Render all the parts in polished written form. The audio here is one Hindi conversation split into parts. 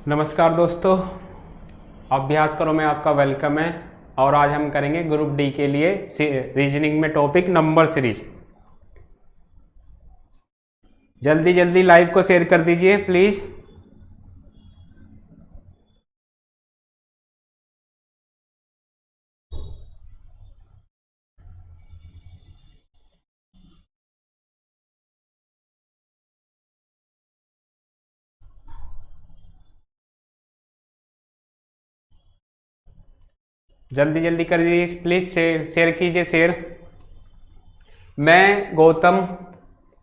नमस्कार दोस्तों, अभ्यास करो में आपका वेलकम है। और आज हम करेंगे ग्रुप डी के लिए रीजनिंग में टॉपिक नंबर सीरीज। जल्दी जल्दी लाइव को शेयर कर दीजिए प्लीज। जल्दी जल्दी कर दीजिए प्लीज, शेयर कीजिए शेयर। मैं गौतम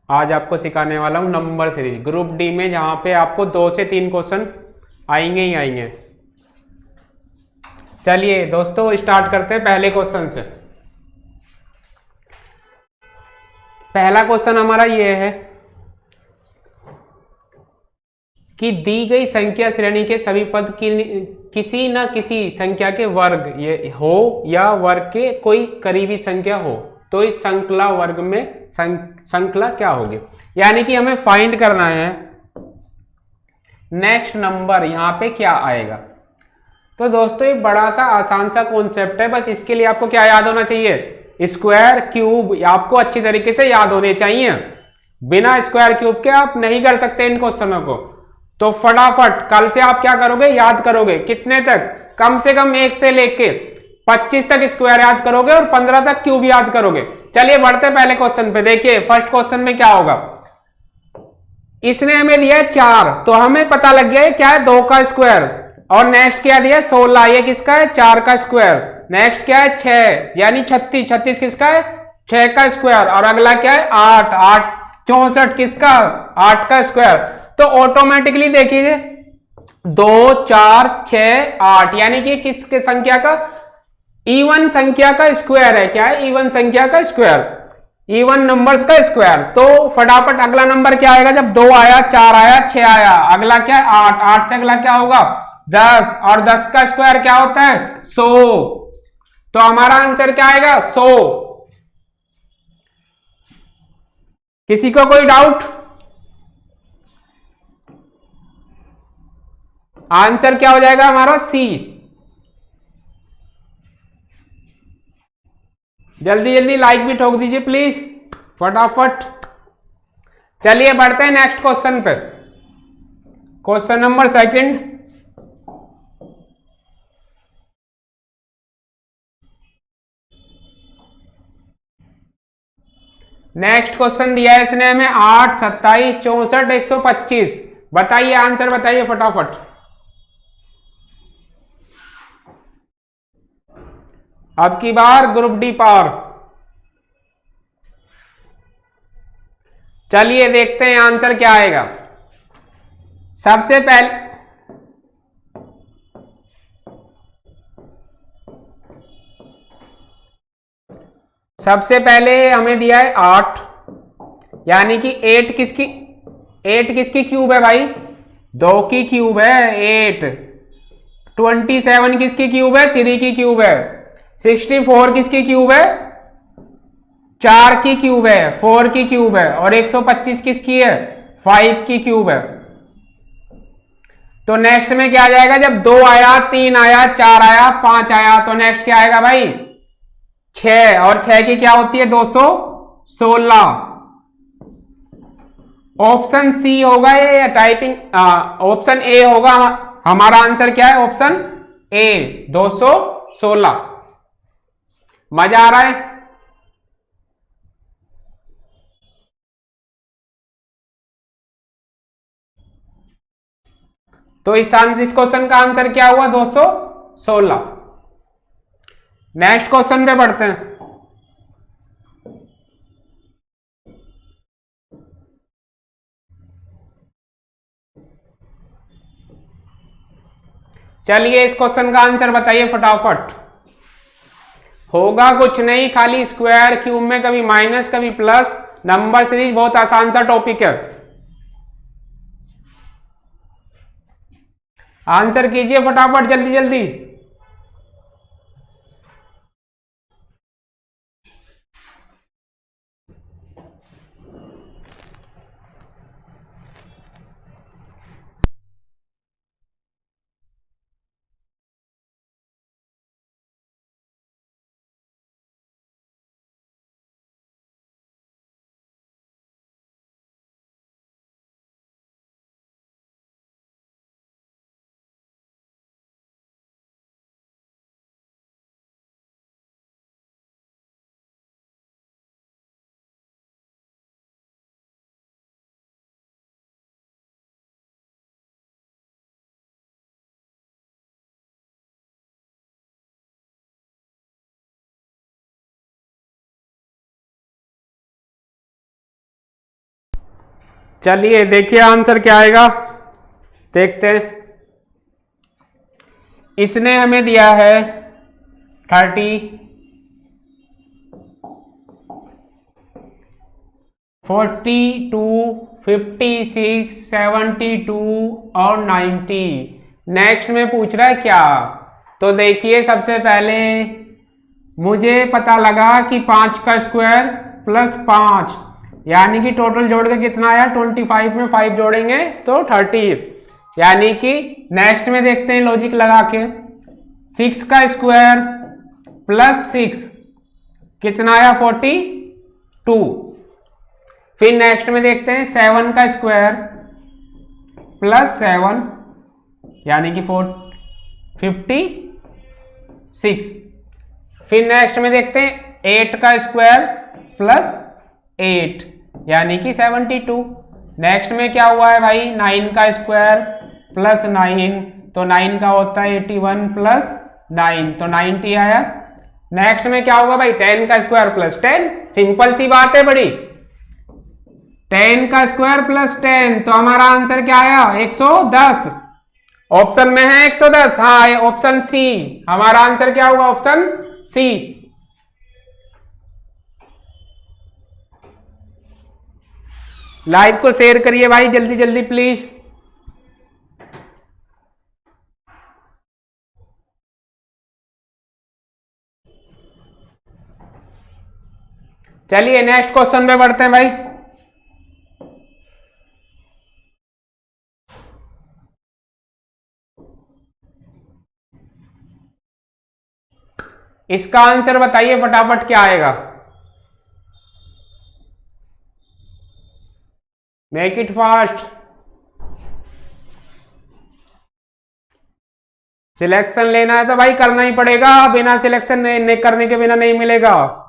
आज आपको सिखाने वाला हूं नंबर सीरीज ग्रुप डी में, जहां पे आपको 2 से 3 क्वेश्चन आएंगे ही आएंगे। चलिए दोस्तों स्टार्ट करते हैं पहले क्वेश्चन से। पहला क्वेश्चन हमारा ये है कि दी गई संख्या श्रेणी के सभी पद की किसी न किसी संख्या के वर्ग ये हो या वर्ग के कोई करीबी संख्या हो तो इस श्रृंखला वर्ग में श्रृंखला क्या होगी। यानी कि हमें फाइंड करना है नेक्स्ट नंबर यहां पे क्या आएगा। तो दोस्तों ये बड़ा सा आसान सा कॉन्सेप्ट है, बस इसके लिए आपको क्या याद होना चाहिए, स्क्वायर क्यूब आपको अच्छी तरीके से याद होने चाहिए। बिना स्क्वायर क्यूब के आप नहीं कर सकते इन क्वेश्चनों को। तो फटाफट कल से आप क्या करोगे, याद करोगे कितने तक, कम से कम 1 से लेके 25 तक स्क्वायर याद करोगे और 15 तक क्यूब याद करोगे। चलिए बढ़ते पहले क्वेश्चन पे। देखिए फर्स्ट क्वेश्चन में क्या होगा, इसने हमें दिया है 4, तो हमें पता लग गया है क्या है 2 का स्क्वायर। और नेक्स्ट क्या दिया है 16, ये किसका है 4 का स्क्वायर। नेक्स्ट क्या है 6 यानी 36, 36 किसका है 6 का स्क्वायर। और अगला क्या है 8, 8 64 किसका 8 का स्क्वायर। तो ऑटोमेटिकली देखिए 2 4 6 8 यानी कि किस संख्या का, इवन संख्या का स्क्वायर है। क्या है इवन संख्या का स्क्वायर, इवन नंबर्स का स्क्वायर। तो फटाफट अगला नंबर क्या आएगा, जब 2 आया 4 आया 6 आया, अगला क्या है 8, 8 से अगला क्या होगा 10, और 10 का स्क्वायर क्या होता है 100। तो हमारा आंसर क्या आएगा 100। किसी को कोई डाउट, आंसर क्या हो जाएगा हमारा सी। जल्दी जल्दी लाइक भी ठोक दीजिए प्लीज फटाफट। चलिए बढ़ते हैं नेक्स्ट क्वेश्चन पे। Question number second, next question दिया है इसने हमें 8 27 64 125। बताइए आंसर बताइए फटाफट। अब की बार ग्रुप डी पावर। चलिए देखते हैं आंसर क्या आएगा। सबसे पहले हमें दिया है 8, यानी कि 8 किसकी क्यूब है भाई, 2 की क्यूब है 8। 27 किसकी क्यूब है 3 की क्यूब है। 64 किसकी क्यूब है 4 की क्यूब है, 4 की क्यूब है। और 125 किसकी है 5 की क्यूब है। तो नेक्स्ट में क्या आ जाएगा, जब 2 आया 3 आया 4 आया 5 आया, तो नेक्स्ट क्या आएगा भाई 6, और 6 की क्या होती है 216। ऑप्शन सी होगा ये या टाइपिंग, ऑप्शन ए होगा हमारा आंसर। क्या है ऑप्शन ए 216। मजा आ रहा है। तो इस क्वेश्चन का आंसर क्या हुआ 216। नेक्स्ट क्वेश्चन पे बढ़ते हैं। चलिए इस क्वेश्चन का आंसर बताइए फटाफट। होगा कुछ नहीं, खाली स्क्वायर क्यूब में कभी माइनस कभी प्लस, नंबर सीरीज बहुत आसान सा टॉपिक है। आंसर कीजिए फटाफट जल्दी जल्दी। चलिए देखिए आंसर क्या आएगा, देखते हैं। इसने हमें दिया है 30, 42, 56, 72 और 90। नेक्स्ट में पूछ रहा है क्या। तो देखिए सबसे पहले मुझे पता लगा कि 5 का स्क्वायर प्लस 5 यानी कि टोटल जोड़ के कितना आया, 25 में 5 जोड़ेंगे तो 30, यानी कि नेक्स्ट में देखते हैं लॉजिक लगा के। 6 का स्क्वायर प्लस 6 कितना आया, 42। फिर नेक्स्ट में देखते हैं 7 का स्क्वायर प्लस 7 यानी कि 56। फिर नेक्स्ट में देखते हैं 8 का स्क्वायर प्लस 8 यानी कि 72। नेक्स्ट में क्या हुआ है भाई, 9 का स्क्वायर प्लस 9 तो 9 का होता है 81 प्लस 9 तो 90 आया। नेक्स्ट में क्या होगा भाई, 10 का स्क्वायर प्लस 10, सिंपल सी बात है बड़ी। 10 का स्क्वायर प्लस 10 तो हमारा आंसर क्या आया, 110। ऑप्शन में है 110, हाँ ऑप्शन सी हमारा आंसर क्या होगा, ऑप्शन सी। लाइव को शेयर करिए भाई जल्दी जल्दी प्लीज। चलिए नेक्स्ट क्वेश्चन पे बढ़ते हैं भाई। इसका आंसर बताइए फटाफट क्या आएगा, मेक इट फास्ट। सिलेक्शन लेना है तो भाई करना ही पड़ेगा, बिना सिलेक्शन नहीं करने के बिना नहीं मिलेगा।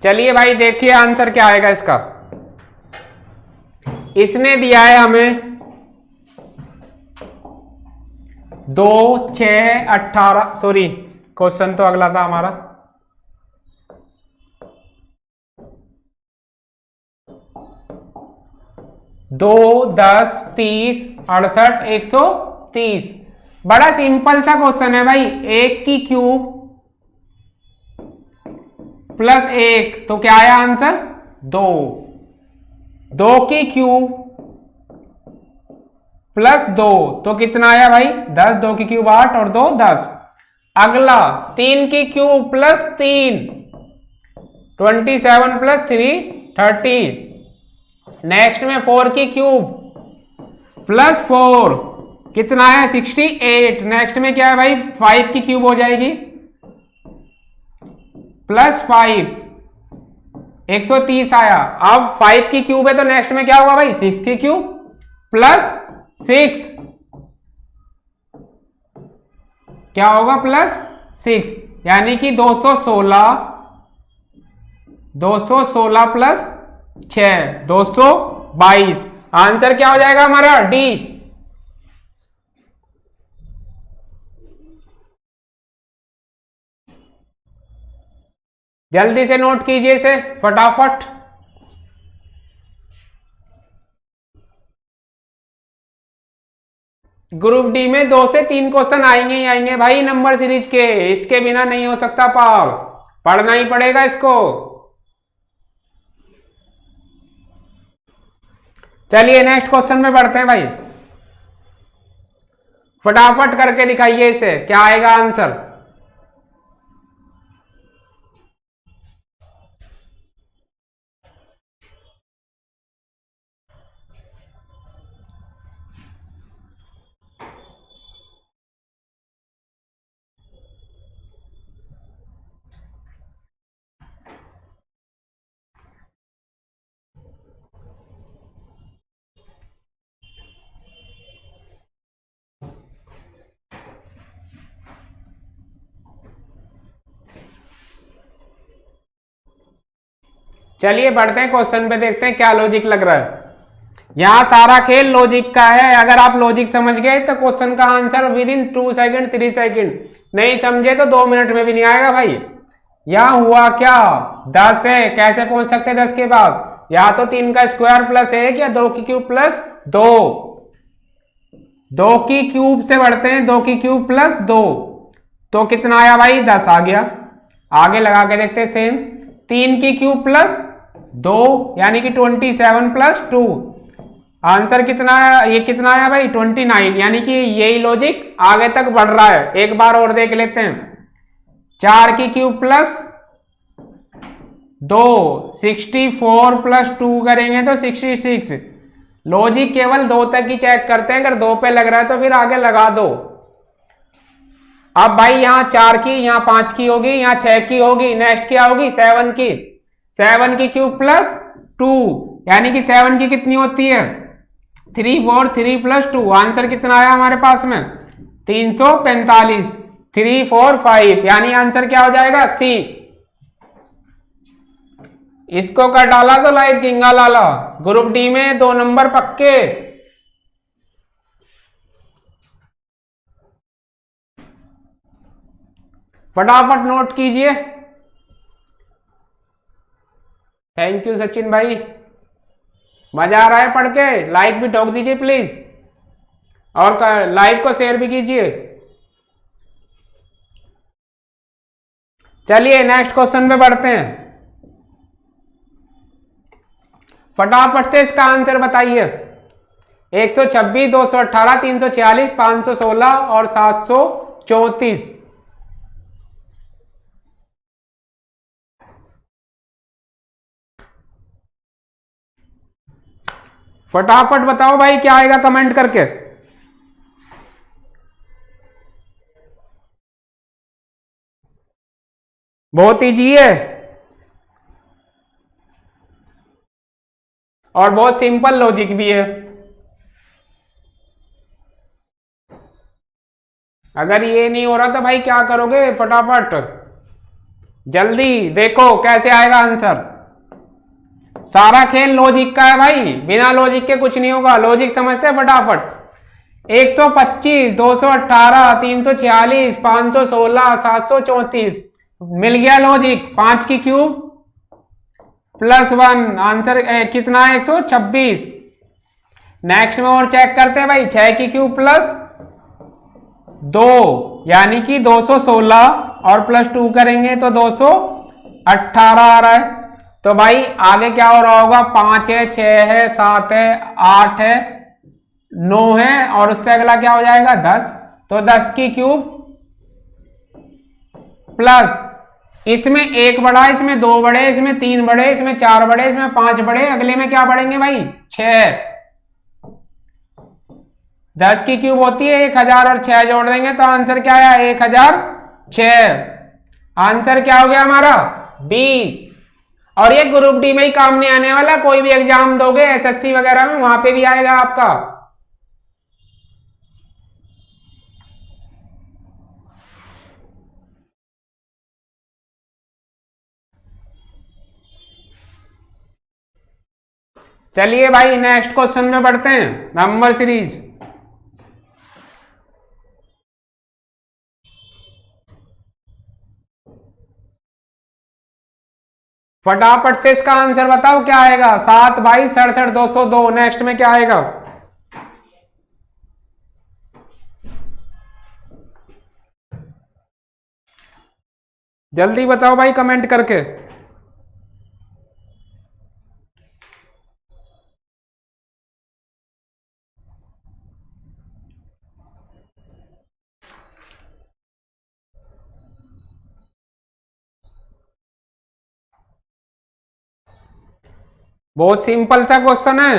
चलिए भाई देखिए आंसर क्या आएगा इसका। इसने दिया है हमें 2, 6, 18, सॉरी क्वेश्चन तो अगला था हमारा। 2, 10, 30, 68, 130। बड़ा सिंपल सा क्वेश्चन है भाई, 1 की क्यूब प्लस 1 तो क्या आया आंसर, 2। 2 की क्यूब प्लस 2 तो कितना आया भाई, 10। 2 की क्यूब 8 और 2 10। अगला 3 की क्यूब प्लस 3, 27 प्लस 3 30। नेक्स्ट में 4 की क्यूब प्लस 4 कितना है, 68। नेक्स्ट में क्या है भाई, 5 की क्यूब हो जाएगी प्लस 5, 130 आया। अब 5 की क्यूब है तो नेक्स्ट में क्या होगा भाई, 6 की क्यूब प्लस 6 क्या होगा, प्लस 6 यानी कि 216। 216 प्लस 6 222। आंसर क्या हो जाएगा हमारा, डी। जल्दी से नोट कीजिए इसे फटाफट। ग्रुप डी में 2 से 3 क्वेश्चन आएंगे ही आएंगे भाई नंबर सीरीज के, इसके बिना नहीं हो सकता पार, पढ़ना ही पड़ेगा इसको। चलिए नेक्स्ट क्वेश्चन में बढ़ते हैं भाई, फटाफट करके दिखाइए इसे क्या आएगा आंसर। चलिए बढ़ते हैं क्वेश्चन पे, देखते हैं क्या लॉजिक लग रहा है। यहाँ सारा खेल लॉजिक का है। अगर आप लॉजिक समझ गए तो क्वेश्चन का answer with in 2 second 3 second, नहीं समझे तो 2 मिनट में भी नहीं आएगा भाई। यहाँ हुआ क्या, 10 है, कैसे पहुंच सकते हैं 10 के बाद, या तो 3 का स्क्वायर प्लस 1 या 2 की क्यूब प्लस 2। 2 की क्यूब से बढ़ते हैं, 2 की क्यूब प्लस 2, तो कितना आया भाई, 10 आ गया। आगे लगा के देखते हैं सेम, 3 की क्यूब प्लस 2 यानी कि 27 प्लस 2, आंसर कितना आया, ये कितना आया भाई 29, यानी कि यही लॉजिक आगे तक बढ़ रहा है। एक बार और देख लेते हैं, 4 की क्यूब प्लस 2, 64 प्लस 2 करेंगे तो 66। लॉजिक केवल 2 तक ही चेक करते हैं, अगर 2 पे लग रहा है तो फिर आगे लगा दो। अब भाई यहाँ 4 की, यहाँ 5 की होगी, यहाँ 6 की होगी, नेक्स्ट क्या होगी 7 की, 7 की क्यूब प्लस 2 यानी कि 7 की कितनी होती है 3 4 3 प्लस 2, आंसर कितना आया हमारे पास में 345, 3 4 5 यानी आंसर क्या हो जाएगा सी। इसको कर डाला तो लाइट जिंगा लाला, ग्रुप डी में 2 नंबर पक्के। फटाफट नोट कीजिए। थैंक यू सचिन भाई, मजा आ रहा है पढ़ के, लाइक भी ठोक दीजिए प्लीज, और लाइव को शेयर भी कीजिए। चलिए नेक्स्ट क्वेश्चन पे बढ़ते हैं, फटाफट से इसका आंसर बताइए। 126, 218, 346, 516 और 734। फटाफट बताओ भाई क्या आएगा कमेंट करके। बहुत इजी है और बहुत सिंपल लॉजिक भी है। अगर ये नहीं हो रहा तो भाई क्या करोगे, फटाफट जल्दी देखो कैसे आएगा आंसर। सारा खेल लॉजिक का है भाई, बिना लॉजिक के कुछ नहीं होगा। लॉजिक समझते हैं फटाफट। 125, 218, 346, 516, 734 मिल गया लॉजिक। 5 की क्यूब प्लस 1 आंसर कितना है 126। नेक्स्ट में और चेक करते हैं भाई, 6 की क्यूब प्लस 2 यानी कि 216 और प्लस 2 करेंगे तो 218 आ रहा है। तो भाई आगे क्या हो रहा होगा, 5 है, 6 है, 7 है, 8 है, 9 है और उससे अगला क्या हो जाएगा 10। तो 10 की क्यूब प्लस इसमें 1 बढ़ा, इसमें 2 बढ़े, इसमें 3 बढ़े, इसमें 4 बढ़े, इसमें 5 बढ़े, अगले में क्या बढ़ेंगे भाई 6। 10 की क्यूब होती है 1000 और 6 जोड़ देंगे तो आंसर क्या आया 1006। आंसर क्या हो गया हमारा बी। और ये ग्रुप डी में ही काम नहीं आने वाला, कोई भी एग्जाम दोगे एसएससी वगैरह में वहां पे भी आएगा आपका। चलिए भाई नेक्स्ट क्वेश्चन में बढ़ते हैं, नंबर सीरीज। फटाफट से इसका आंसर बताओ क्या आएगा। 7 22 67 202। नेक्स्ट में क्या आएगा, जल्दी बताओ भाई कमेंट करके। बहुत सिंपल सा क्वेश्चन है,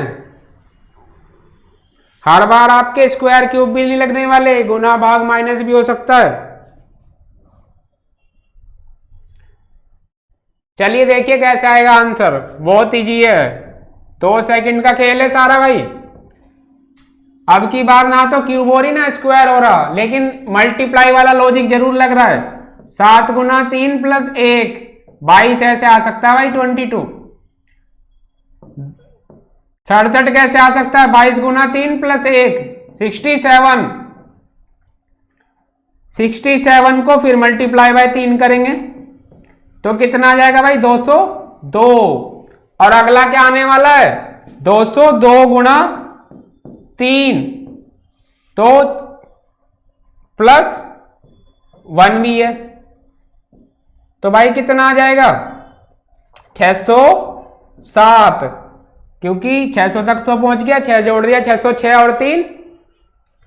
हर बार आपके स्क्वायर क्यूब भी नहीं लगने वाले, गुना भाग माइनस भी हो सकता है। चलिए देखिए कैसे आएगा आंसर, बहुत इजी है, 2 सेकंड का खेल है सारा भाई। अब की बार ना तो क्यूब हो रही ना स्क्वायर हो रहा, लेकिन मल्टीप्लाई वाला लॉजिक जरूर लग रहा है। 7 गुना 3 प्लस 1 22 ऐसे आ सकता है भाई 22। 67 कैसे आ सकता है? 22 गुना 3 प्लस 1 67। 67 को फिर मल्टीप्लाई बाय 3 करेंगे तो कितना आ जाएगा भाई? 202। और अगला क्या आने वाला है? 202 गुना 3 तो प्लस 1 भी है तो भाई कितना आ जाएगा? 607, क्योंकि 600 तक तो पहुंच गया, 6 जोड़ दिया, 606 और 3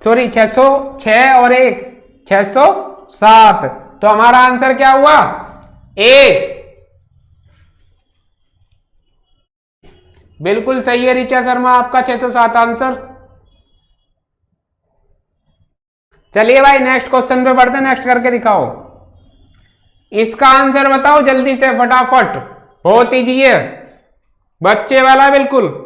सॉरी 606 और 1 607। तो हमारा आंसर क्या हुआ? ए। बिल्कुल सही है ऋचा शर्मा, आपका 607 आंसर। चलिए भाई नेक्स्ट क्वेश्चन पे बढ़ते हैं, नेक्स्ट करके दिखाओ। इसका आंसर बताओ जल्दी से, फटाफट, बहुत ईजी है, बच्चे वाला बिल्कुल।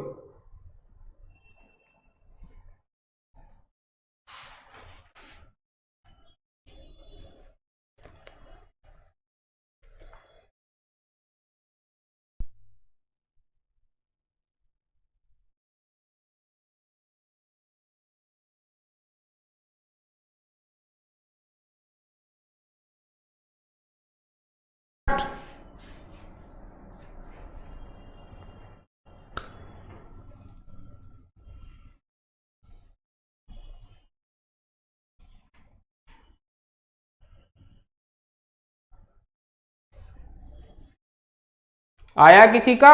आया किसी का?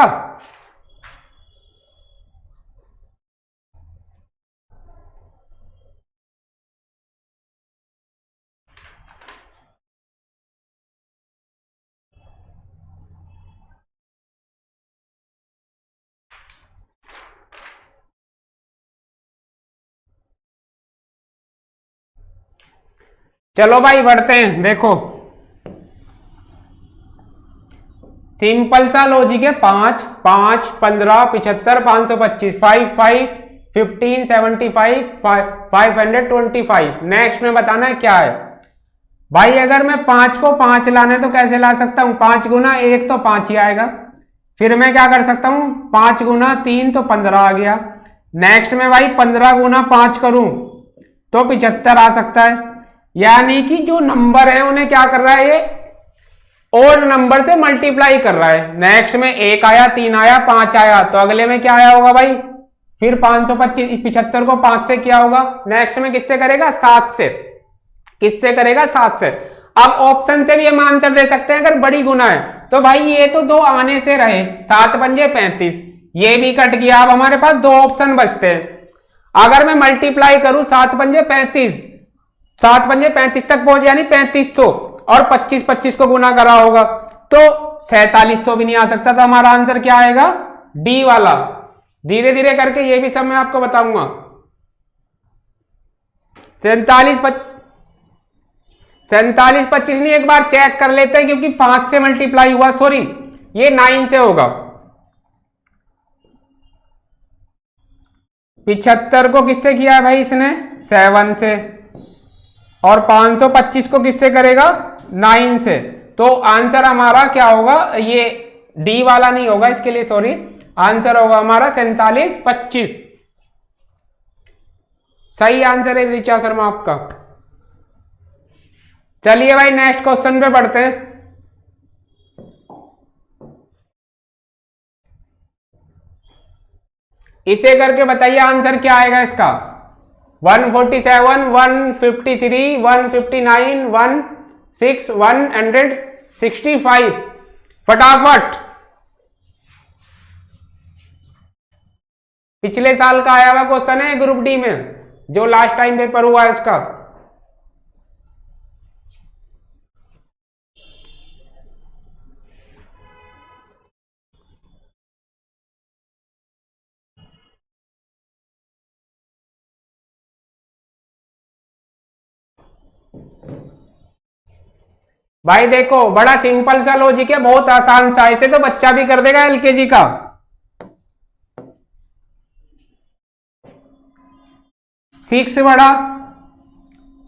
चलो भाई बढ़ते हैं। देखो सिंपल सा लॉजिक है। 5 5 15 75 525 5 5 15 75 525। नेक्स्ट में बताना है क्या है भाई। अगर मैं 5 को 5 लाने तो कैसे ला सकता हूं? 5 गुना 1 तो 5 ही आएगा। फिर मैं क्या कर सकता हूं? 5 गुना 3 तो 15 आ गया। नेक्स्ट में भाई 15 गुना 5 करूं तो 75 आ सकता है। यानी कि जो नंबर है उन्हें क्या कर रहा है, ये ओड नंबर से मल्टीप्लाई कर रहा है। नेक्स्ट में 1 आया, 3 आया, 5 आया, तो अगले में क्या आया होगा भाई? फिर 525 75 को 5 से क्या होगा? नेक्स्ट में किससे करेगा? 7 से। किससे करेगा? 7 से। अब ऑप्शन से भी हम आंसर दे सकते हैं अगर बड़ी गुना है तो भाई ये तो 2 आने से रहे, 7 पंजे 35, ये भी कट गया। अब हमारे पास 2 ऑप्शन बचते हैं। अगर मैं मल्टीप्लाई करूं 7 पंजे 35, 7 पंजे 35 तक पहुंच, यानी 3500, और 25 25 को गुना करा होगा तो 4700 भी नहीं आ सकता। तो हमारा आंसर क्या आएगा? डी वाला। धीरे धीरे करके ये भी सब मैं आपको बताऊंगा। 47 25 नहीं, एक बार चेक कर लेते हैं क्योंकि 5 से मल्टीप्लाई हुआ, सॉरी ये 9 से होगा। 75 को किससे किया है भाई इसने? 7 से। और 525 को किससे करेगा? 9 से। तो आंसर हमारा क्या होगा? ये डी वाला नहीं होगा इसके लिए, सॉरी, आंसर होगा हमारा 47 25। सही आंसर है ऋचा शर्मा आपका। चलिए भाई नेक्स्ट क्वेश्चन पे बढ़ते हैं। इसे करके बताइए आंसर क्या आएगा इसका। 147 153 159 165 फटाफट। पिछले साल का आया हुआ क्वेश्चन है ग्रुप डी में, जो लास्ट टाइम पेपर हुआ है इसका। भाई देखो बड़ा सिंपल सा लॉजिक है, बहुत आसान सा, इसे तो बच्चा भी कर देगा एलकेजी का। 6 बड़ा,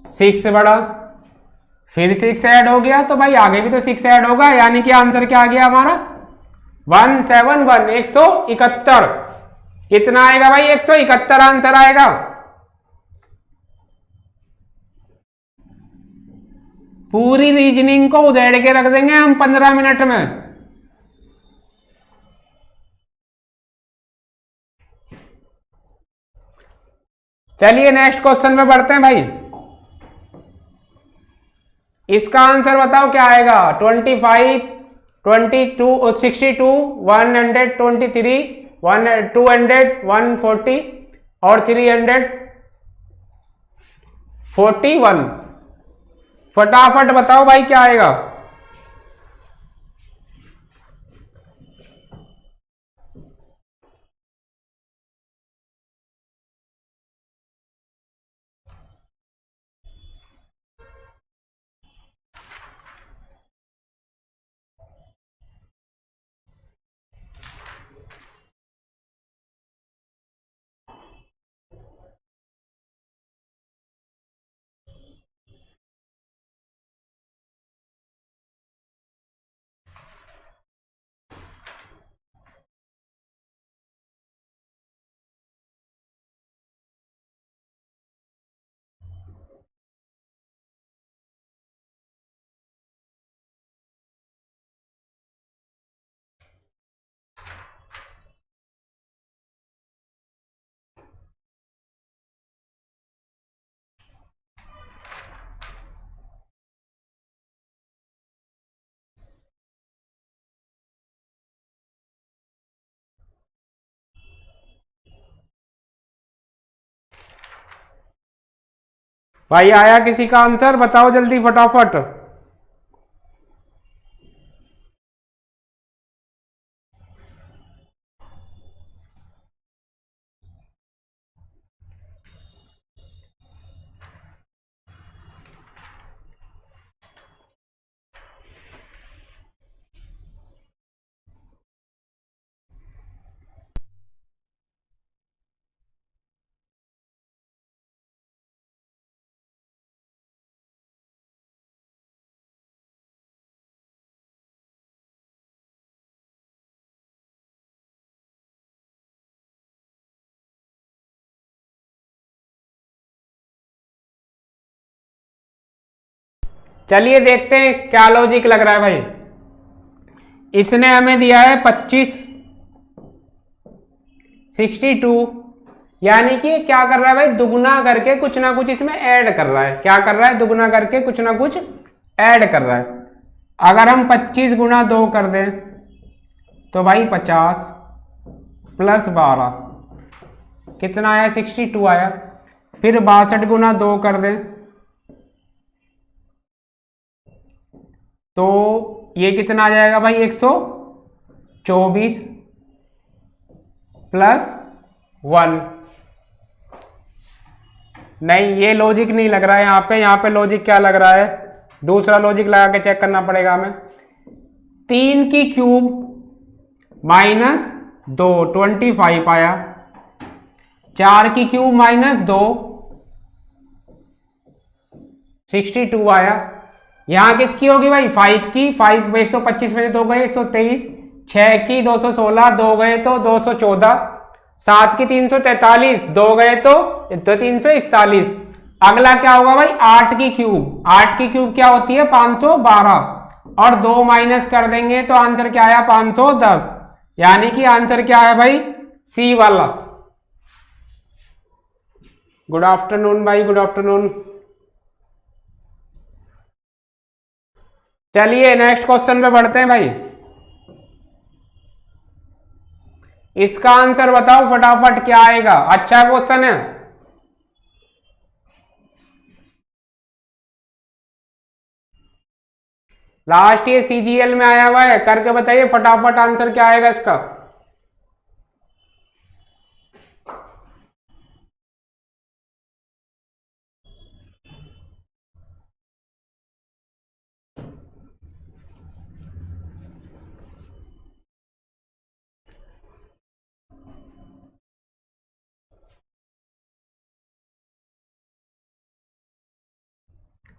6 बड़ा, फिर 6 ऐड हो गया तो भाई आगे भी तो 6 ऐड होगा, यानी कि आंसर क्या आ गया हमारा? 171 171। कितना आएगा भाई? 171 आंसर आएगा। पूरी रीजनिंग को उधेड़ के रख देंगे हम 15 मिनट में। चलिए नेक्स्ट क्वेश्चन में बढ़ते हैं भाई। इसका आंसर बताओ क्या आएगा? 25, 22, 62, 123, 200, 140 और 341। फटाफट बताओ भाई क्या आएगा? भाई आया किसी का आंसर? बताओ जल्दी फटाफट। चलिए देखते हैं क्या लॉजिक लग रहा है भाई। इसने हमें दिया है 25, 62, यानी कि क्या कर रहा है भाई? दुगुना करके कुछ ना कुछ इसमें ऐड कर रहा है। क्या कर रहा है? दुगुना करके कुछ ना कुछ ऐड कर रहा है। अगर हम 25 गुना 2 कर दें तो भाई 50 प्लस 12 कितना आया? 62 आया। फिर 62 गुना 2 कर दें तो ये कितना आ जाएगा भाई? 124 प्लस 1। नहीं, ये लॉजिक नहीं लग रहा है यहाँ पे लॉजिक क्या लग रहा है? दूसरा लॉजिक लगा के चेक करना पड़ेगा हमें। 3 की क्यूब माइनस 2 25 आया। 4 की क्यूब माइनस 2 62 आया। यहां किसकी होगी भाई? 5 की। 5 125 में से 2 गए 123। 6 की 216, 2 गए तो 214। 7 की 343, 2 गए तो 341। अगला क्या होगा भाई? 8 की क्यूब। 8 की क्यूब क्या होती है? 512 और 2 माइनस कर देंगे तो आंसर क्या आया? 510। यानी कि आंसर क्या है भाई? सी वाला। गुड आफ्टरनून भाई, गुड आफ्टरनून। चलिए नेक्स्ट क्वेश्चन पे बढ़ते हैं भाई। इसका आंसर बताओ फटाफट क्या आएगा? अच्छा क्वेश्चन है। लास्ट ये सीजीएल में आया हुआ है, करके बताइए फटाफट आंसर क्या आएगा इसका।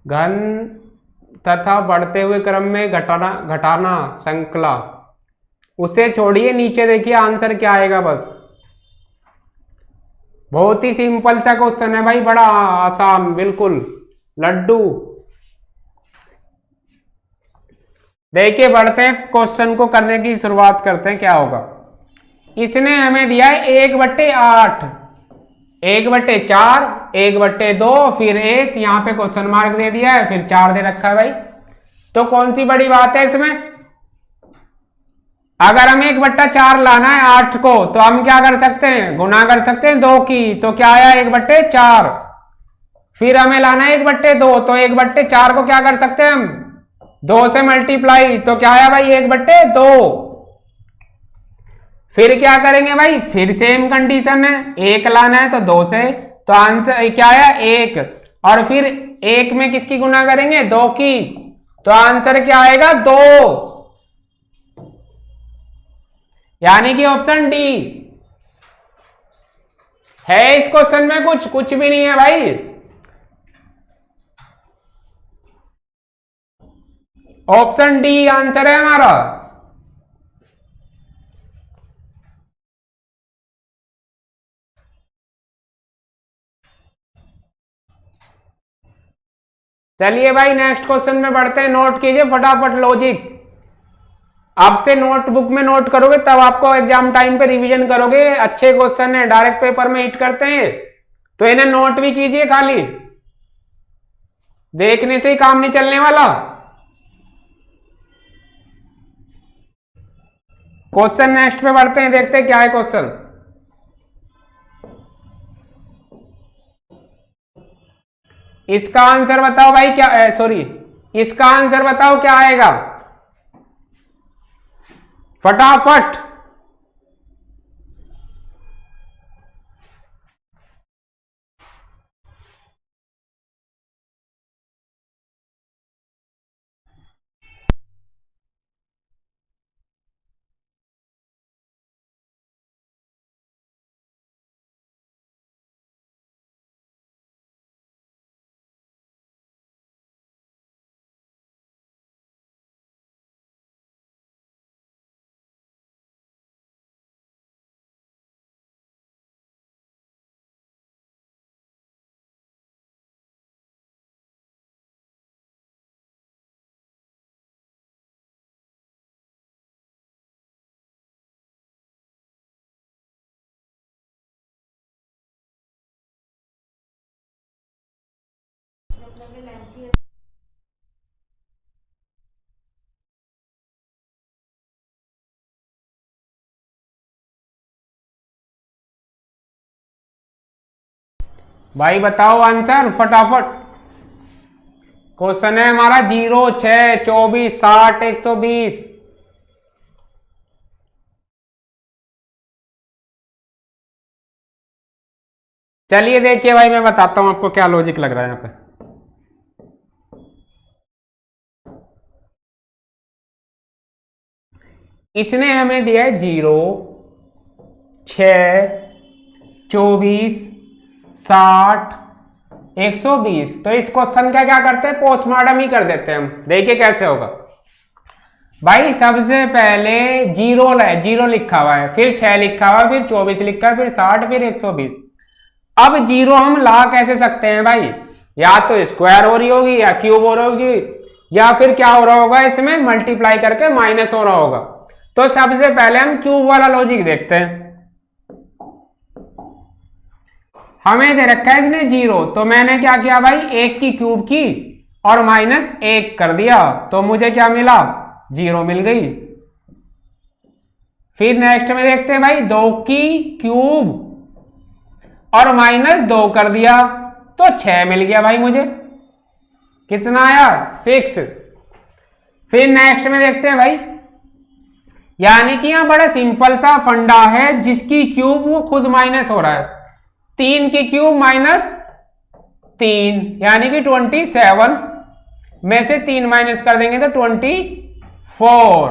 घन तथा बढ़ते हुए क्रम में घटाना श्रृंखला, उसे छोड़िए, नीचे देखिए आंसर क्या आएगा बस। बहुत ही सिंपल सा क्वेश्चन है भाई, बड़ा आसान, बिल्कुल लड्डू। देखिए बढ़ते हैं क्वेश्चन को करने की शुरुआत करते हैं, क्या होगा। इसने हमें दिया है 1/8, 1/4, 1/2, फिर 1, यहाँ पे क्वेश्चन मार्क दे दिया है, फिर 4 दे रखा है भाई। तो कौन सी बड़ी बात है इसमें। अगर हमें 1/4 लाना है 8 को, तो हम क्या कर सकते हैं, गुना कर सकते हैं 2 की, तो क्या आया 1/4। फिर हमें लाना है 1/2, तो 1/4 को क्या कर सकते हैं हम, 2 से मल्टीप्लाई, तो क्या आया भाई 1/2। फिर क्या करेंगे भाई, फिर सेम कंडीशन है, 1 लाना है तो 2 से, तो आंसर क्या आया 1, और फिर 1 में किसकी गुना करेंगे, 2 की, तो आंसर क्या आएगा 2, यानी कि ऑप्शन डी है। इस क्वेश्चन में कुछ भी नहीं है भाई, ऑप्शन डी आंसर है हमारा। चलिए भाई नेक्स्ट क्वेश्चन में बढ़ते हैं, नोट कीजिए फटाफट लॉजिक। आपसे नोटबुक में नोट करोगे तब आपको एग्जाम टाइम पे रिवीजन करोगे, अच्छे क्वेश्चन है, डायरेक्ट पेपर में हिट करते हैं, तो इन्हें नोट भी कीजिए, खाली देखने से ही काम नहीं चलने वाला। क्वेश्चन नेक्स्ट पे बढ़ते हैं, देखते हैं क्या है क्वेश्चन। इसका आंसर बताओ भाई, क्या सॉरी, इसका आंसर बताओ क्या आएगा फटाफट। भाई बताओ आंसर फटाफट। क्वेश्चन है हमारा 0, 6, 24, 60, 120। चलिए देखिए भाई, मैं बताता हूं आपको क्या लॉजिक लग रहा है यहाँ पे। इसने हमें दिया है 0, 6, 24, 60, 120। तो इस क्वेश्चन का क्या करते हैं, पोस्टमार्टम ही कर देते हैं हम। देखिए कैसे होगा भाई। सबसे पहले 0 लिखा हुआ है, फिर 6 लिखा हुआ है, फिर 24 लिखा है, फिर 60, फिर 120। अब 0 हम ला कैसे सकते हैं भाई, या तो स्क्वायर हो रही होगी, या क्यूब हो रही होगी, या फिर क्या हो रहा होगा, इसमें मल्टीप्लाई करके माइनस हो रहा होगा। तो सबसे पहले हम क्यूब वाला लॉजिक देखते हैं। हमें दे रखा है इसने 0, तो मैंने क्या किया भाई, 1 की क्यूब की और माइनस 1 कर दिया, तो मुझे क्या मिला, 0 मिल गई। फिर नेक्स्ट में देखते हैं भाई, 2 की क्यूब और माइनस 2 कर दिया, तो 6 मिल गया भाई मुझे। कितना आया, 6। फिर नेक्स्ट में देखते हैं भाई, यानी कि यहां बड़ा सिंपल सा फंडा है, जिसकी क्यूब वो खुद माइनस हो रहा है। 3 की क्यूब माइनस 3, यानी कि 27 में से 3 माइनस कर देंगे तो 24।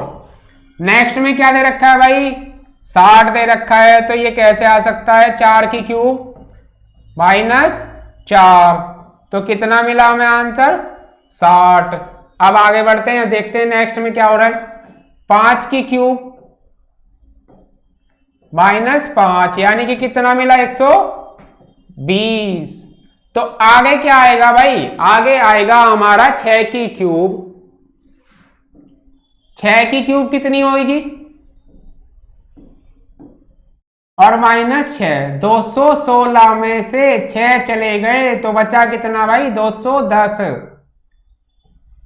नेक्स्ट में क्या दे रखा है भाई, 60 दे रखा है, तो ये कैसे आ सकता है, 4 की क्यूब माइनस 4, तो कितना मिला हमें आंसर, 60। अब आगे बढ़ते हैं, देखते हैं नेक्स्ट में क्या हो रहा है। 5 की क्यूब माइनस 5, यानी कि कितना मिला, 20। तो आगे क्या आएगा भाई, आगे आएगा हमारा 6 की क्यूब। 6 की क्यूब कितनी होगी, और -6, 216 में से 6 चले गए तो बचा कितना भाई, 210।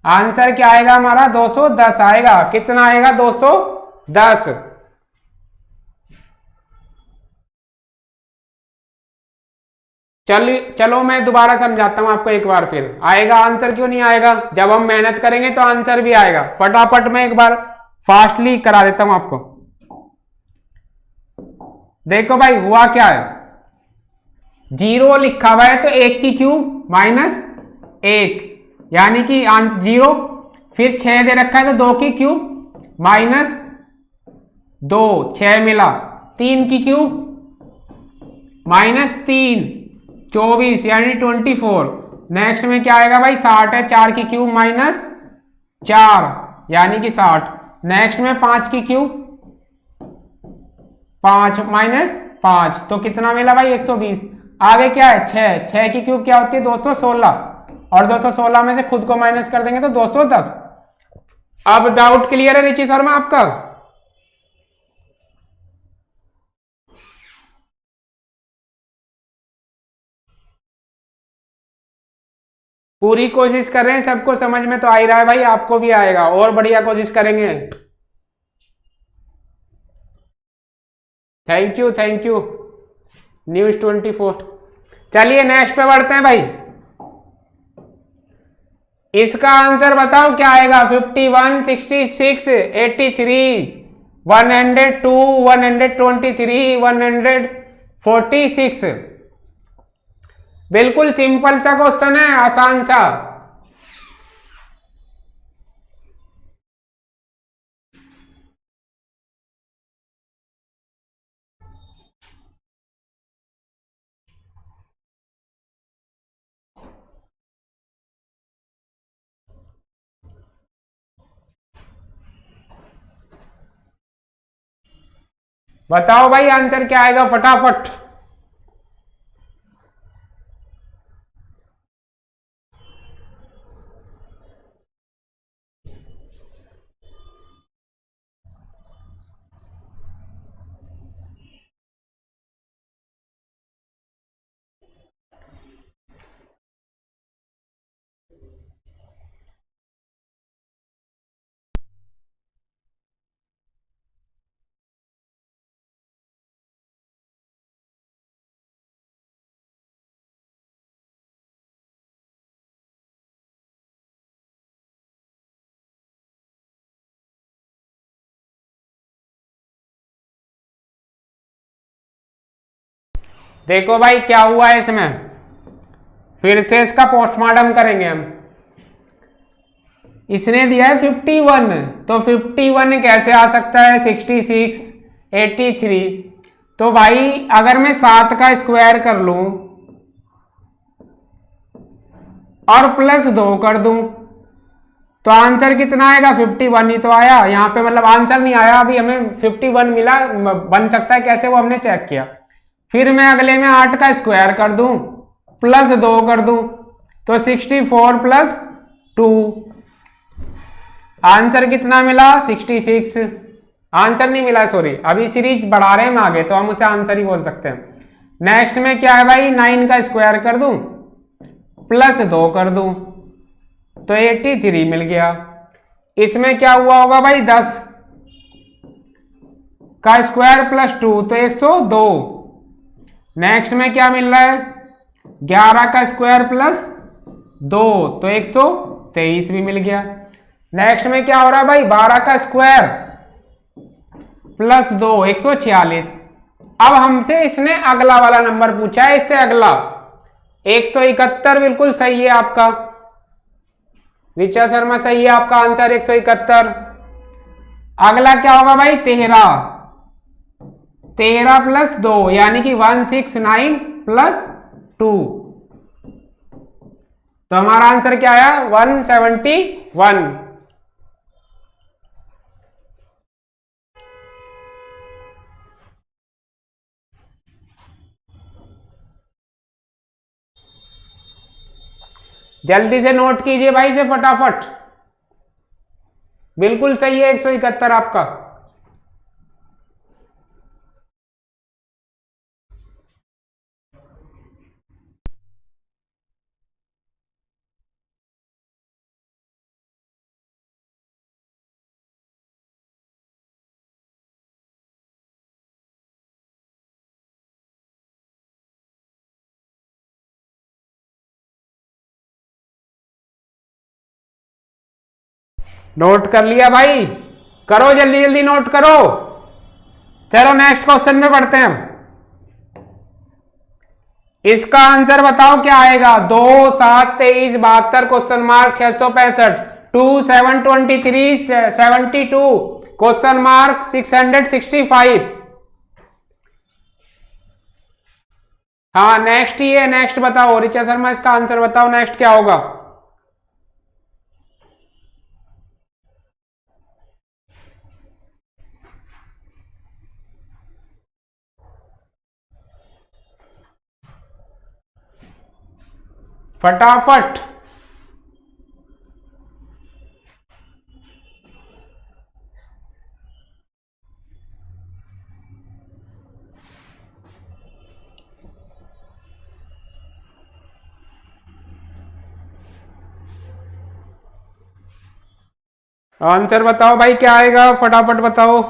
आंसर क्या आएगा हमारा, 210 आएगा। कितना आएगा, 210। चलो मैं दोबारा समझाता हूं आपको एक बार, फिर आएगा आंसर, क्यों नहीं आएगा, जब हम मेहनत करेंगे तो आंसर भी आएगा। फटाफट मैं एक बार फास्टली करा देता हूं आपको। देखो भाई हुआ क्या है, 0 लिखा हुआ है तो 1 की क्यूब -1, यानी कि 0। फिर 6 दे रखा है तो 2 की क्यूब -2, 6 मिला। 3 की क्यूब -3, 24 यानी 24। नेक्स्ट में क्या आएगा भाई, 60 है, 4 की क्यूब -4 यानी कि 60। नेक्स्ट में 5 की क्यूब 5 -5, तो कितना मिला भाई, 120। आगे क्या है, 6 की क्यूब क्या होती है, 216, और 216 में से खुद को माइनस कर देंगे तो 210। अब डाउट क्लियर है रिची शर्मा आपका? पूरी कोशिश कर रहे हैं, सबको समझ में तो आ ही रहा है भाई, आपको भी आएगा, और बढ़िया कोशिश करेंगे। Thank you, thank you News24। चलिए नेक्स्ट पे बढ़ते हैं भाई। इसका आंसर बताओ क्या आएगा, 51, 66, 83, 102, 123, 146। बिल्कुल सिंपल सा क्वेश्चन है, आसान सा। बताओ भाई आंसर क्या आएगा फटाफट। देखो भाई क्या हुआ है इसमें, फिर से इसका पोस्टमार्टम करेंगे हम। इसने दिया है 51, तो 51 कैसे आ सकता है, 66, 83। तो भाई अगर मैं 7 का स्क्वायर कर लूं और +2 कर दूं तो आंसर कितना आएगा, 51 ही तो आया यहाँ पे, मतलब आंसर नहीं आया अभी, हमें 51 मिला। बन सकता है कैसे, वो हमने चेक किया। फिर मैं अगले में 8 का स्क्वायर कर दूं +2 कर दूं तो 64 + 2, आंसर कितना मिला, 66। आंसर नहीं मिला, सॉरी, अभी सीरीज बढ़ा रहे हैं हम आगे, तो हम उसे आंसर ही बोल सकते हैं। नेक्स्ट में क्या है भाई, 9 का स्क्वायर कर दूं +2 कर दूं तो 83 मिल गया। इसमें क्या हुआ होगा भाई, 10 का स्क्वायर +2 तो 102। नेक्स्ट में क्या मिल रहा है, 11 का स्क्वायर +2 तो 123 भी मिल गया। नेक्स्ट में क्या हो रहा है भाई, 12 का स्क्वायर +2 146। अब हमसे इसने अगला वाला नंबर पूछा है, इससे अगला 171 बिल्कुल सही है आपका, ऋचा शर्मा सही है आपका आंसर 171। अगला क्या होगा भाई, 13, 13 +2 यानी कि 169 +2, तो हमारा आंसर क्या आया, 171। जल्दी से नोट कीजिए भाई से फटाफट। बिल्कुल सही है 171 आपका। नोट कर लिया भाई? करो जल्दी जल्दी नोट करो। चलो नेक्स्ट क्वेश्चन में पढ़ते हैं हम। इसका आंसर बताओ क्या आएगा। 2, 7, 23, 72 क्वेश्चन मार्क 665, 2, 7, 23, 72 क्वेश्चन मार्क 665। हाँ नेक्स्ट ही है, नेक्स्ट बताओ ऋचा शर्मा, इसका आंसर बताओ नेक्स्ट क्या होगा। फटाफट। आंसर बताओ भाई क्या आएगा, फटाफट बताओ।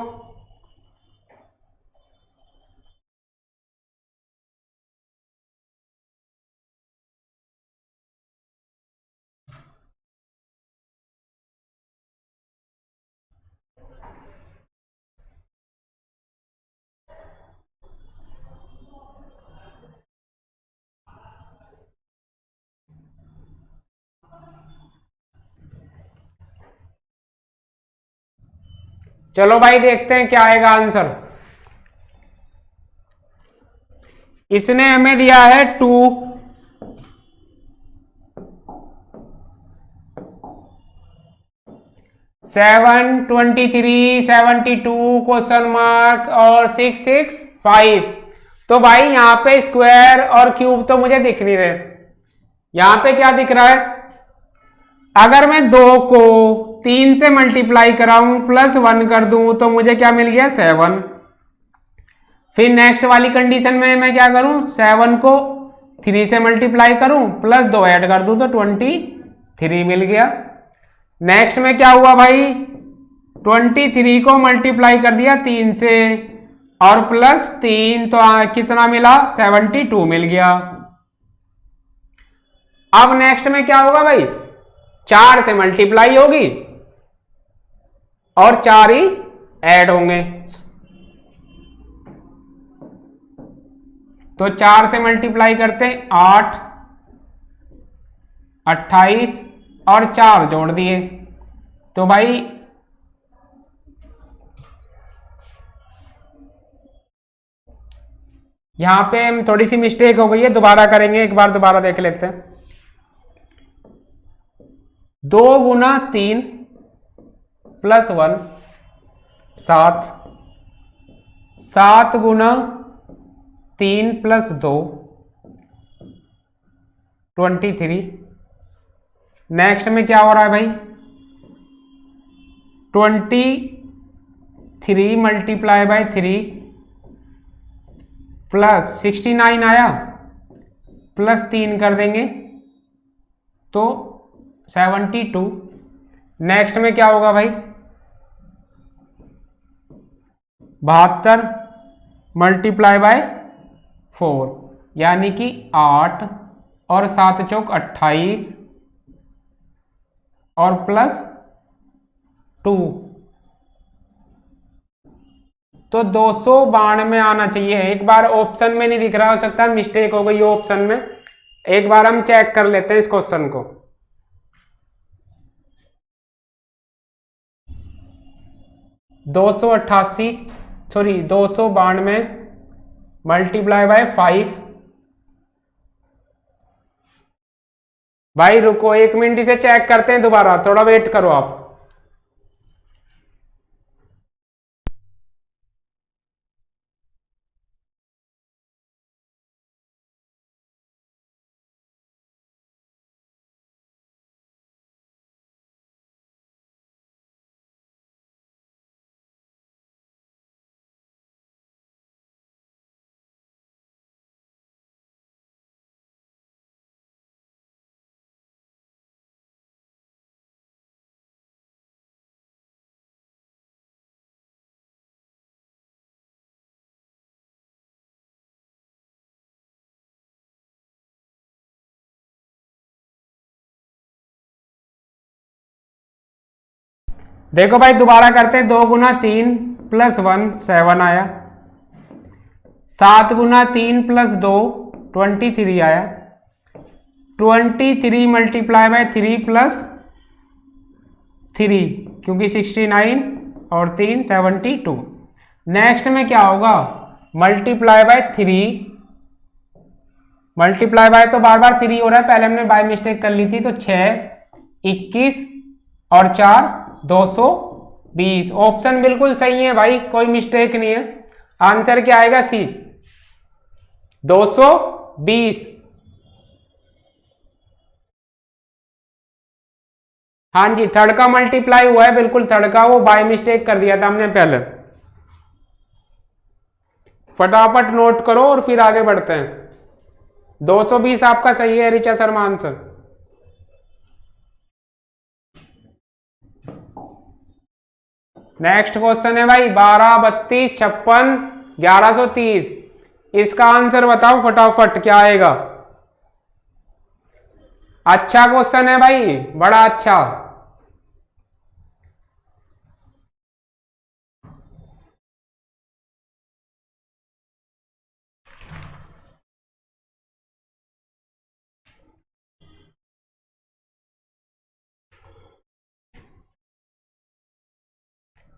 चलो भाई देखते हैं क्या आएगा आंसर। इसने हमें दिया है 2, 7, 23, 72 क्वेश्चन मार्क और 665। तो भाई यहाँ पे स्क्वायर और क्यूब तो मुझे दिख नहीं रहे। यहाँ पे क्या दिख रहा है, अगर मैं 2 को 3 से मल्टीप्लाई कराऊं प्लस 1 कर दूं तो मुझे क्या मिल गया 7। फिर नेक्स्ट वाली कंडीशन में मैं क्या करूं, 7 को 3 से मल्टीप्लाई करूं प्लस 2 ऐड कर दूं तो 23 मिल गया। नेक्स्ट में क्या हुआ भाई, 23 को मल्टीप्लाई कर दिया 3 से और प्लस 3 तो कितना मिला 72 मिल गया। अब नेक्स्ट में क्या होगा भाई, 4 से मल्टीप्लाई होगी और 4 ही ऐड होंगे। तो 4 से मल्टीप्लाई करते हैं 8, 28 और 4 जोड़ दिए तो भाई यहां पे हम थोड़ी सी मिस्टेक हो गई है, दोबारा करेंगे, एक बार दोबारा देख लेते हैं। 2 गुना 3 प्लस 1 7, 7 गुना 3 प्लस 2 23। नेक्स्ट में क्या हो रहा है भाई, 23 मल्टीप्लाई बाय 3 प्लस 69 आया, प्लस 3 कर देंगे तो 72। नेक्स्ट में क्या होगा भाई, 72 मल्टीप्लाई बाय 4 यानी कि 8 और 7 चौक 28 और प्लस 2 तो 292 आना चाहिए। एक बार ऑप्शन में नहीं दिख रहा, हो सकता है मिस्टेक हो गई ऑप्शन में। एक बार हम चेक कर लेते हैं इस क्वेश्चन को। 288 सॉरी 292 मल्टीप्लाई बाय 5। भाई रुको 1 मिनट, इसे चेक करते हैं दोबारा, थोड़ा वेट करो आप। देखो भाई दोबारा करते हैं, 2 गुना 3 प्लस 1 7 आया, 7 गुना 3 प्लस 2 23 आया, 23 मल्टीप्लाई बाय 3 प्लस 3 क्योंकि 69 और 3 72। नेक्स्ट में क्या होगा, मल्टीप्लाई बाय 3, मल्टीप्लाई बाय तो बार बार 3 हो रहा है, पहले हमने बाय मिस्टेक कर ली थी, तो 6 21 और 4 220। ऑप्शन बिल्कुल सही है भाई, कोई मिस्टेक नहीं है। आंसर क्या आएगा, सी 220। हाँ जी, थर्ड का मल्टीप्लाई हुआ है, बिल्कुल थर्ड का, वो बाय मिस्टेक कर दिया था हमने पहले। फटाफट नोट करो और फिर आगे बढ़ते हैं। 220 आपका सही है Richa Sharma answer. Next question है भाई 12 32 56 1130। इसका आंसर बताओ फटाफट, क्या आएगा। अच्छा क्वेश्चन है भाई, बड़ा अच्छा।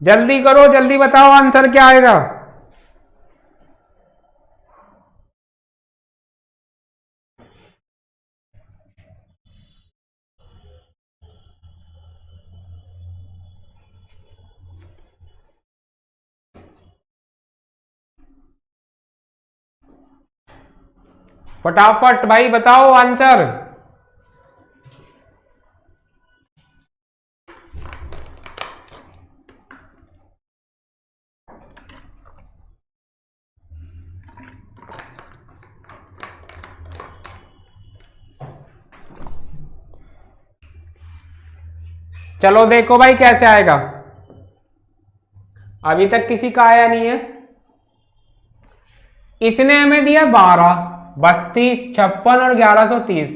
जल्दी करो, जल्दी बताओ आंसर क्या आएगा। फटाफट भाई बताओ आंसर। चलो देखो भाई कैसे आएगा, अभी तक किसी का आया नहीं है। इसने हमें दिया 12 32 56 और 1130।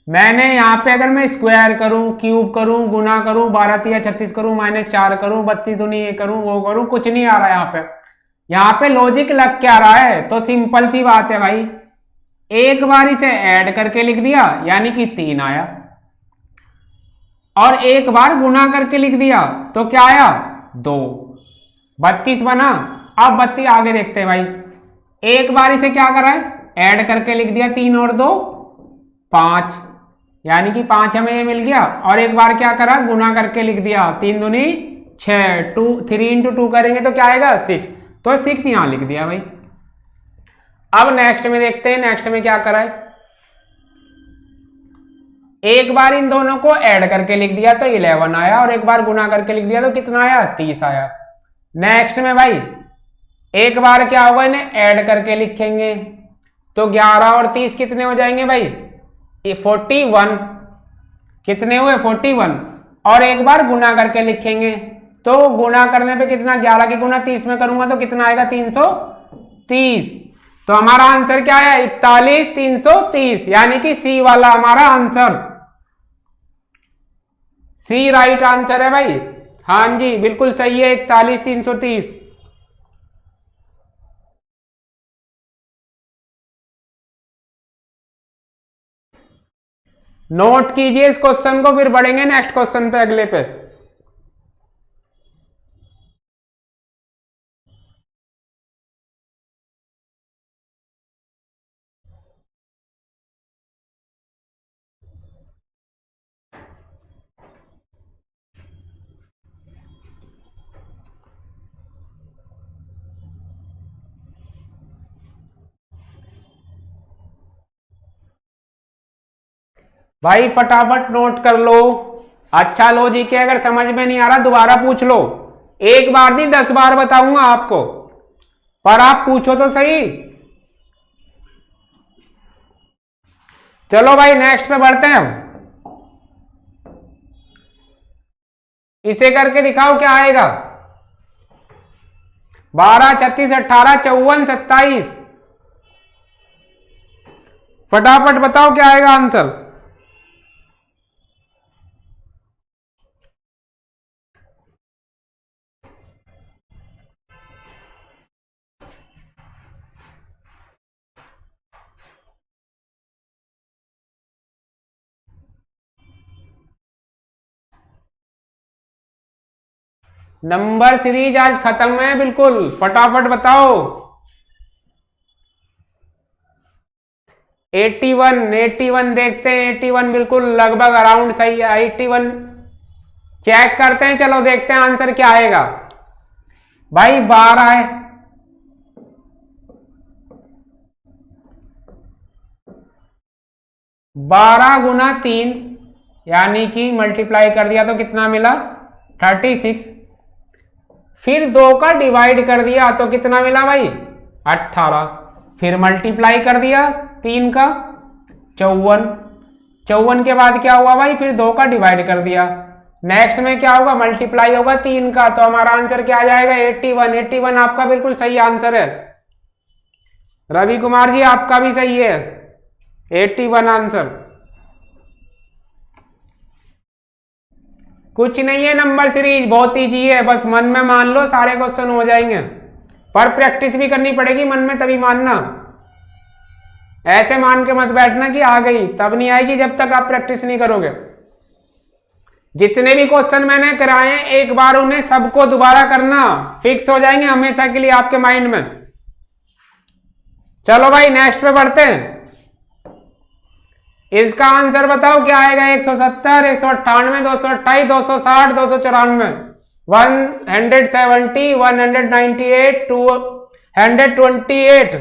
मैंने यहां पे अगर मैं स्क्वायर करूं, क्यूब करूं, गुना करूं, 12 3 36 करूं, -4 करूं, 32 दूनी ये करूं, वो करूं, कुछ नहीं आ रहा है यहाँ पे। यहाँ पे लॉजिक लग क्या रहा है, तो सिंपल सी बात है भाई, एक बार इसे ऐड करके लिख दिया यानी कि 3 आया, और एक बार गुना करके लिख दिया तो क्या आया 2, 32 बना। अब 32 आगे देखते हैं भाई, एक बार इसे क्या करा है, ऐड करके लिख दिया, 3 और 2 5, यानी कि 5 हमें ये मिल गया, और एक बार क्या करा, गुना करके लिख दिया, 3 दूनी 6, 3 इंटू 2 करेंगे तो क्या आएगा 6, तो 6 यहां लिख दिया भाई। अब नेक्स्ट में देखते हैं, नेक्स्ट में क्या करा है, एक बार इन दोनों को ऐड करके लिख दिया तो 11 आया, और एक बार गुना करके लिख दिया तो कितना आया 30 आया। नेक्स्ट में भाई एक बार क्या होगा, इन्हें ऐड करके लिखेंगे तो 11 और 30 कितने हो जाएंगे भाई, ये 41, कितने हुए 41, और एक बार गुना करके लिखेंगे तो गुना करने पे कितना, 11 की गुना 30 में करूंगा तो कितना आएगा 330। तो हमारा आंसर क्या है 41 330, यानी कि सी वाला हमारा आंसर, सी राइट आंसर है भाई। हाँ जी बिल्कुल सही है, 41 330। नोट कीजिए इस क्वेश्चन को, फिर बढ़ेंगे नेक्स्ट क्वेश्चन पे, अगले पे। भाई फटाफट नोट कर लो, अच्छा लॉजिक है, अगर समझ में नहीं आ रहा दोबारा पूछ लो, एक बार नहीं 10 बार बताऊंगा आपको, पर आप पूछो तो सही। चलो भाई नेक्स्ट पे बढ़ते हैं, इसे करके दिखाओ क्या आएगा, 12 36 18 54 27, फटाफट बताओ क्या आएगा आंसर। नंबर सीरीज आज खत्म है बिल्कुल, फटाफट बताओ। 81, 81 देखते हैं, 81 बिल्कुल लगभग अराउंड सही है। 81 चेक करते हैं, चलो देखते हैं आंसर क्या आएगा भाई। 12 है, 12 गुना 3 यानी कि मल्टीप्लाई कर दिया तो कितना मिला 36। फिर 2 का डिवाइड कर दिया तो कितना मिला भाई 18। फिर मल्टीप्लाई कर दिया 3 का 54। 54 के बाद क्या हुआ भाई, फिर 2 का डिवाइड कर दिया। नेक्स्ट में क्या होगा, मल्टीप्लाई होगा 3 का, तो हमारा आंसर क्या आ जाएगा 81। 81 आपका बिल्कुल सही आंसर है। रवि कुमार जी आपका भी सही है, 81 आंसर। कुछ नहीं है नंबर सीरीज, बहुत ईजी है, बस मन में मान लो सारे क्वेश्चन हो जाएंगे, पर प्रैक्टिस भी करनी पड़ेगी मन में, तभी मानना। ऐसे मान के मत बैठना कि आ गई, तब नहीं आएगी जब तक आप प्रैक्टिस नहीं करोगे। जितने भी क्वेश्चन मैंने कराए हैं एक बार उन्हें सबको दोबारा करना, फिक्स हो जाएंगे हमेशा के लिए आपके माइंड में। चलो भाई नेक्स्ट पे बढ़ते हैं। इसका आंसर बताओ क्या आएगा। 170, 198, 228, 260, 294, 170, 198, 228,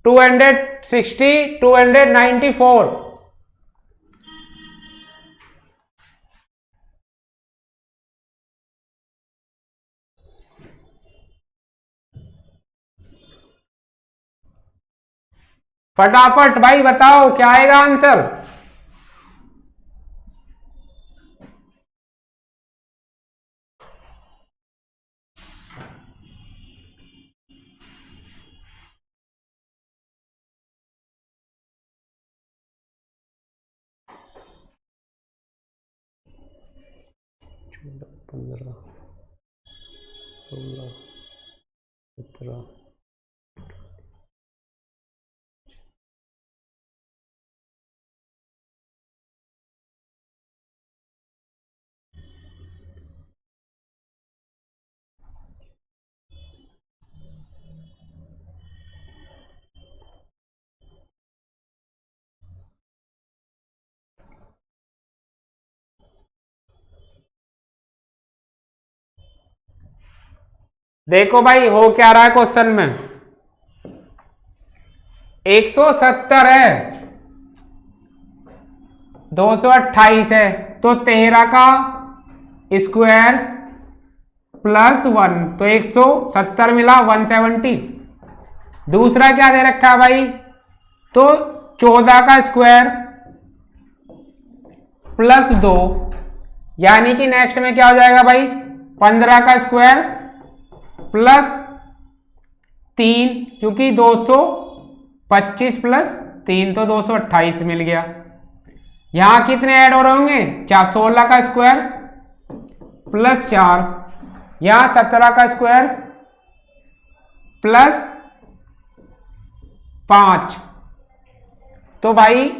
260, 294। फटाफट भाई बताओ क्या आएगा आंसर। पंद्रह, 16, 17। देखो भाई हो क्या रहा है क्वेश्चन में, 170 है, 228 है, तो 13 का स्क्वायर प्लस 1, तो 170 मिला 170। दूसरा क्या दे रखा है भाई, तो 14 का स्क्वायर प्लस 2, यानी कि नेक्स्ट में क्या हो जाएगा भाई 15 का स्क्वायर प्लस 3, क्योंकि 225 प्लस 3 तो 228 मिल गया। यहां कितने ऐड हो रहे होंगे 16 का स्क्वायर प्लस 4, यहां 17 का स्क्वायर प्लस 5, तो भाई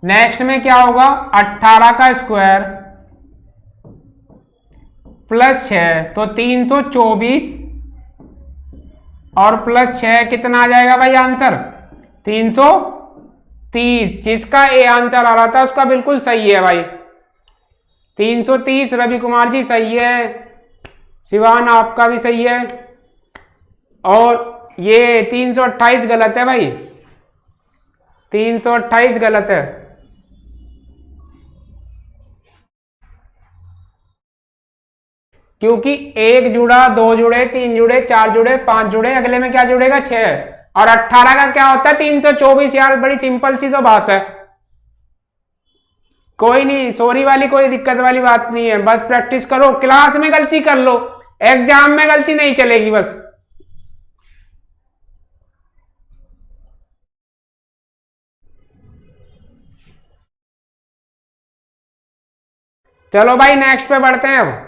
नेक्स्ट में क्या होगा 18 का स्क्वायर प्लस 6, तो 324 और प्लस 6 कितना आ जाएगा भाई आंसर 330। जिसका ए आंसर आ रहा था उसका बिल्कुल सही है भाई, 330 रवि कुमार जी सही है, शिवान आपका भी सही है, और ये 328 गलत है भाई, 328 गलत है। क्योंकि 1 जुड़ा, 2 जुड़े, 3 जुड़े, 4 जुड़े, 5 जुड़े, अगले में क्या जुड़ेगा 6, और 18 का क्या होता है 324। यार बड़ी सिंपल सी तो बात है, कोई नहीं, सॉरी वाली कोई दिक्कत वाली बात नहीं है, बस प्रैक्टिस करो, क्लास में गलती कर लो, एग्जाम में गलती नहीं चलेगी बस। चलो भाई नेक्स्ट पे बढ़ते हैं अब।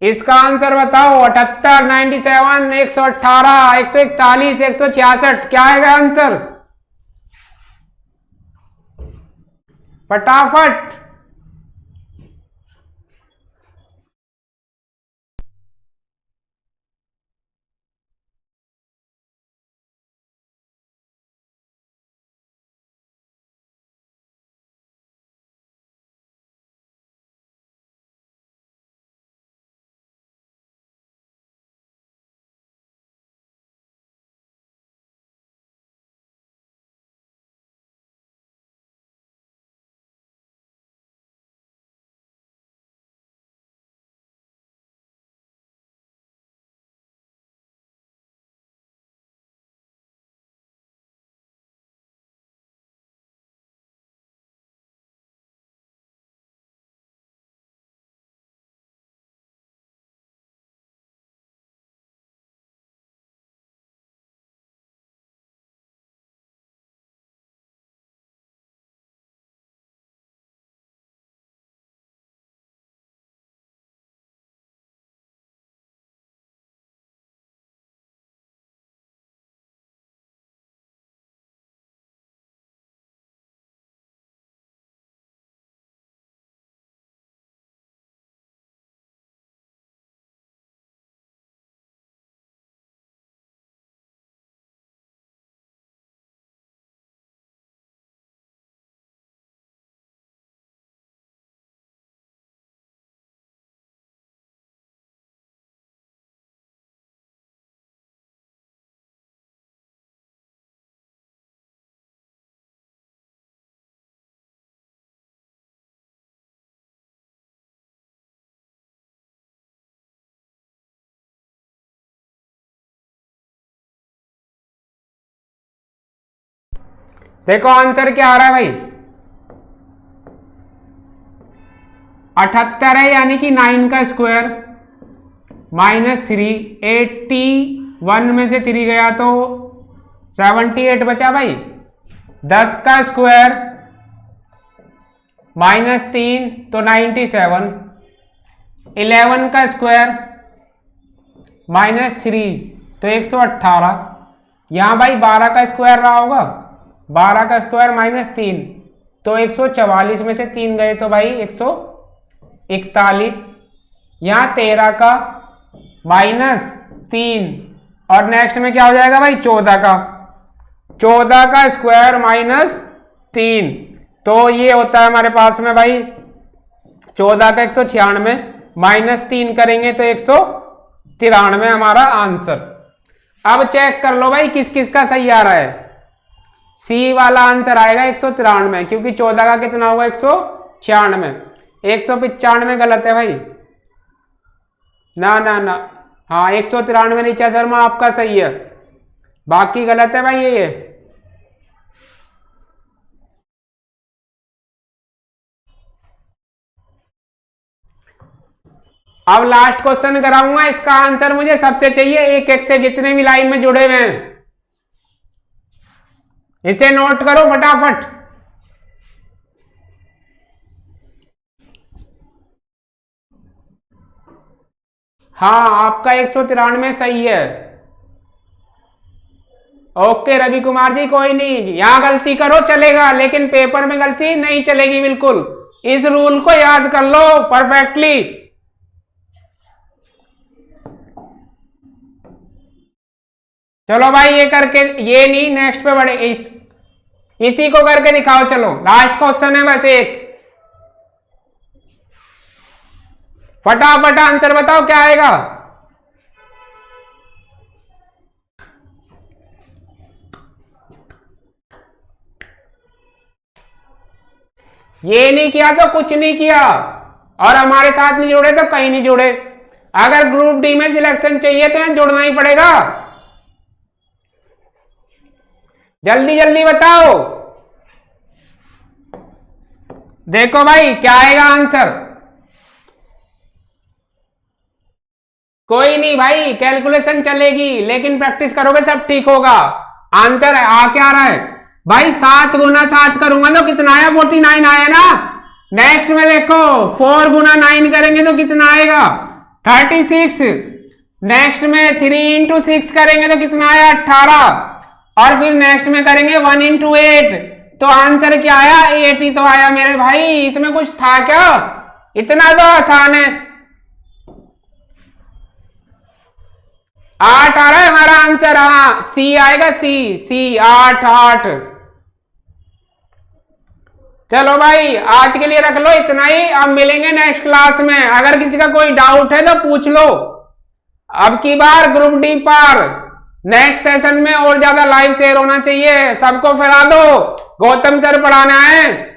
इसका आंसर बताओ 78, 97, 118, 141, 166, क्या आएगा आंसर फटाफट। देखो आंसर क्या आ रहा है भाई, 78 है, यानी कि 9 का स्क्वायर -3, 81 में से 3 गया तो 78 बचा भाई। 10 का स्क्वायर -3 तो 97, 11 का स्क्वायर -3 तो 118। यहां भाई 12 का स्क्वायर रहा होगा, 12 का स्क्वायर -3 तो 144 में से 3 गए तो भाई 141। यहां 13 का -3 और नेक्स्ट में क्या हो जाएगा भाई 14 का, 14 का स्क्वायर -3 तो ये होता है हमारे पास में भाई 14 का 196, -3 करेंगे तो 193 हमारा आंसर। अब चेक कर लो भाई किस किस का सही आ रहा है। सी वाला आंसर आएगा 193, क्योंकि 14 का कितना होगा 196, 195 गलत है भाई, ना ना ना, हाँ 193 नीचा शर्मा आपका सही है, बाकी गलत है भाई ये। अब लास्ट क्वेश्चन कराऊंगा, इसका आंसर मुझे सबसे चाहिए, एक एक से जितने भी लाइन में जुड़े हुए हैं इसे नोट करो फटाफट। हाँ आपका 193 सही है। ओके रवि कुमार जी, कोई नहीं, यहां गलती करो चलेगा, लेकिन पेपर में गलती नहीं चलेगी बिल्कुल, इस रूल को याद कर लो परफेक्टली। चलो भाई ये करके, ये नहीं नेक्स्ट पे बढ़े, इसी को करके दिखाओ। चलो लास्ट क्वेश्चन है बस एक, फटाफट आंसर बताओ क्या आएगा। ये नहीं किया तो कुछ नहीं किया, और हमारे साथ नहीं जुड़े तो कहीं नहीं जुड़े। अगर ग्रुप डी में सिलेक्शन चाहिए तो जुड़ना ही पड़ेगा। जल्दी जल्दी बताओ, देखो भाई क्या आएगा आंसर। कोई नहीं भाई, कैलकुलेशन चलेगी, लेकिन प्रैक्टिस करोगे सब ठीक होगा। आंसर आ क्या रहा है भाई, 7 गुना 7 करूंगा तो कितना आया, 49 आया ना। नेक्स्ट में देखो 4 गुना 9 करेंगे तो कितना आएगा, 36। नेक्स्ट में 3 इंटू 6 करेंगे तो कितना आया, 18। और फिर नेक्स्ट में करेंगे 1 इंटू 8 तो आंसर क्या आया, 8 ही तो आया मेरे भाई। इसमें कुछ था क्या, इतना तो आसान है। 8 आ रहा है हमारा आंसर, हाँ सी आएगा, सी 8। चलो भाई आज के लिए रख लो इतना ही, अब मिलेंगे नेक्स्ट क्लास में। अगर किसी का कोई डाउट है तो पूछ लो। अब की बार ग्रुप डी पर नेक्स्ट सेशन में और ज्यादा लाइव शेयर होना चाहिए, सबको फैला दो, गौतम सर पढ़ाना है।